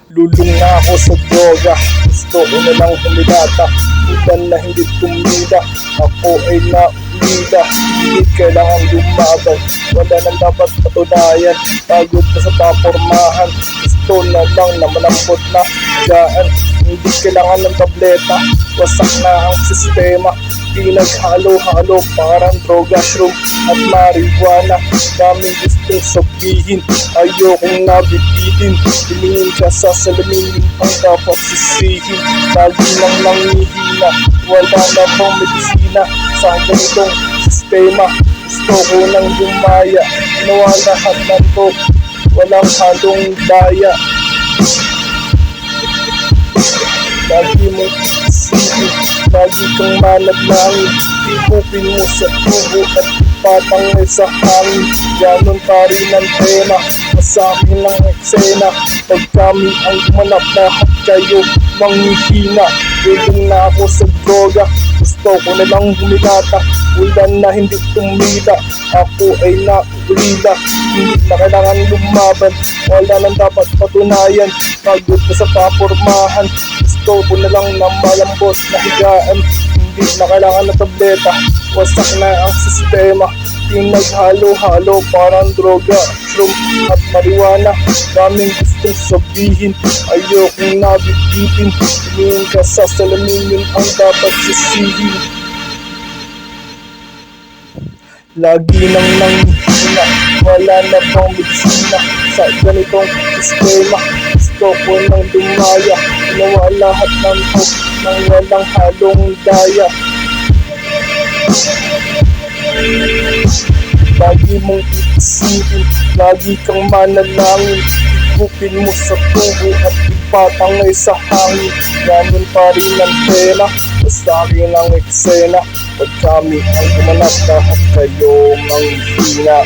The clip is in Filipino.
Lulong na ako sa droga, gusto ko na lang humilata. Ilan na hindi tumida, ako ay naulida. Hindi kailangan lumaban, wala nang dapat patunayan. Pagod na sa papormahan, gusto na lang na malambot na higaan. Hindi kailangan ng tableta, wasak na ang sistema. Pinaghalo-halo parang droga, shroom at marijuana. Daming gustong sabihin, ayokong nabibitin. Tumingin ka sa salamin, ang dapat sisihin. Lagi nang nangihina, wala na bang medisina sa ganitong sistema. Gusto ko nang lumaya, ginawa lahat ng to, walang halong daya. Lagi mong isipin, lagi kang manalangin. Ikupin mo sa tubo at ipatangay sa hangin. Ganon pa rin ang tema, masamin ng eksena. Pag kami ang gumanap, lahat kayo manghihina. Lulong na ako sa droga, gusto ko na lang humilata. Ulan na hindi tumila, ako ay naulila. Hindi na kailangan lumaban, wala nang dapat patunayan. Pagod na sa papormahan, gusto ko na lang na malambot na higaan. Hindi na kailangan ng tableta, wasak na ang sistema. Pinaghalo-halo parang droga, shroom at marijuana. Daming gustong sabihin, ayokong nabibitin. Tumingin ka sa salamin, yun ang dapat sisihin. Lagi nang nanghihina, wala na bang medisina sa ganitong sistema. Gusto ko nang lumaya, ginawa lahat ng to nang walang halong daya. Lagi mong iisipin, lagi kang manalangin. Ikupin mo sa tubo at ipatangay sa hangin. Ganon pa rin ang pena, basta akin ang eksena. Pag kami ang gumanap, lahat kayo manghihina.